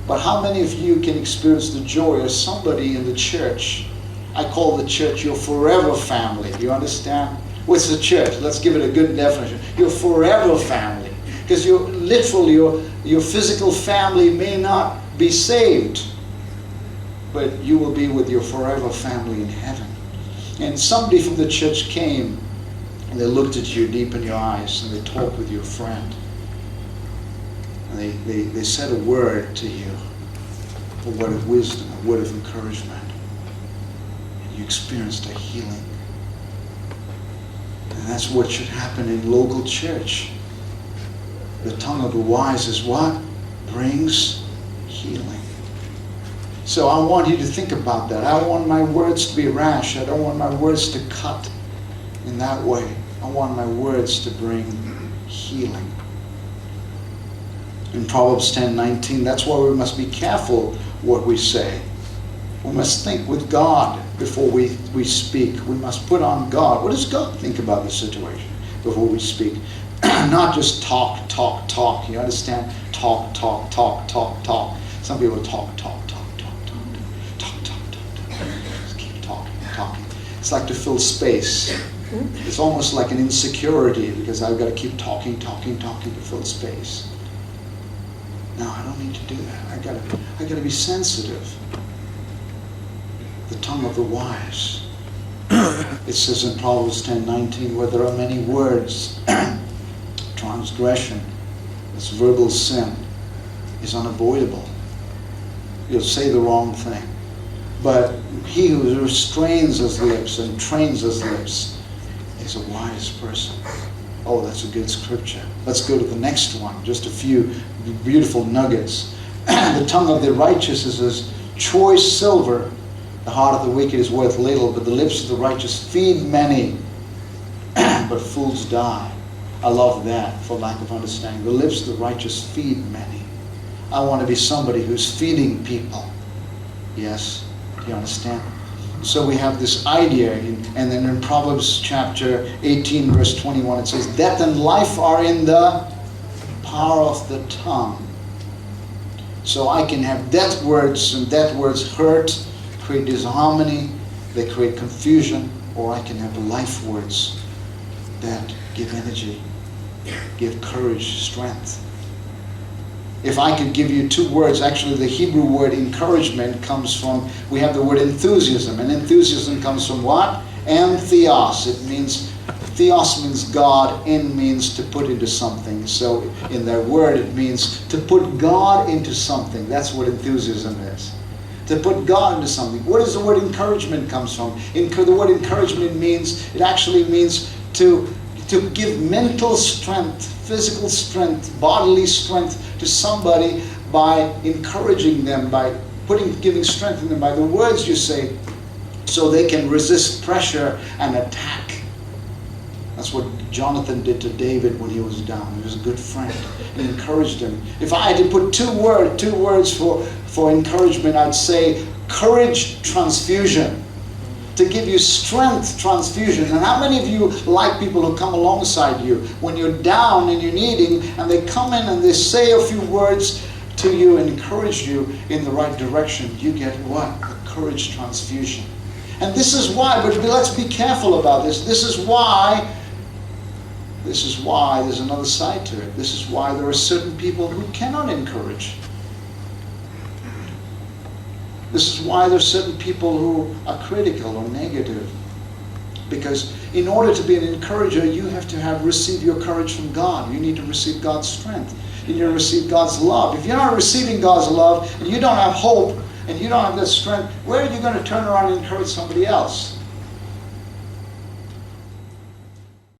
But how many of you can experience the joy of somebody in the church? I call the church your forever family. Do you understand? What's the church? Let's give it a good definition. Your forever family. Because your physical family may not be saved, but you will be with your forever family in heaven. And somebody from the church came and they looked at you deep in your eyes and they talked with your friend. And they said a word to you, a word of wisdom, a word of encouragement. And you experienced a healing. And that's what should happen in local church. The tongue of the wise is what? Brings healing. So I want you to think about that. I don't want my words to be rash. I don't want my words to cut in that way. I want my words to bring healing. In Proverbs 10:19, that's why we must be careful what we say. We must think with God before we speak. We must put on God. What does God think about the situation before we speak? Not just talk. You understand? Talk. Some people talk. Just keep talking. It's like to fill space. It's almost like an insecurity because I've got to keep talking to fill space. No, I don't need to do that. I got to be sensitive. The tongue of the wise. It says in Proverbs 10:19, where there are many words, transgression, this verbal sin, is unavoidable. You'll say the wrong thing. But he who restrains his lips and trains his lips is a wise person. Oh, that's a good scripture. Let's go to the next one. Just a few beautiful nuggets. The tongue of the righteous is as choice silver. The heart of the wicked is worth little, but the lips of the righteous feed many. But fools die. I love that for lack of understanding. The lips of the righteous feed many. I want to be somebody who's feeding people. Yes? Do you understand? So we have this idea, and then in Proverbs chapter 18, verse 21, it says, death and life are in the power of the tongue. So I can have death words, and death words hurt, create disharmony, they create confusion, or I can have life words that give energy, give courage, strength. If I could give you two words, actually the Hebrew word encouragement comes from, we have the word enthusiasm, and enthusiasm comes from what? Entheos. It means, theos means God, en means to put into something. So in their word it means to put God into something. That's what enthusiasm is. To put God into something. What does the word encouragement comes from? The word encouragement means, it actually means to give mental strength, physical strength, bodily strength to somebody by encouraging them, by giving strength in them, by the words you say, so they can resist pressure and attack. That's what Jonathan did to David when he was down. He was a good friend. He encouraged him. If I had to put two words for encouragement, I'd say courage transfusion. To give you strength transfusion. And how many of you like people who come alongside you when you're down and you're needing, and they come in and they say a few words to you and encourage you in the right direction? You get what? A courage transfusion. And this is why, but let's be careful about this. This is why there's another side to it. This is why there are certain people who cannot encourage. This is why there's certain people who are critical or negative. Because in order to be an encourager, you have to receive your courage from God. You need to receive God's strength. You need to receive God's love. If you're not receiving God's love, and you don't have hope, and you don't have that strength, where are you going to turn around and encourage somebody else?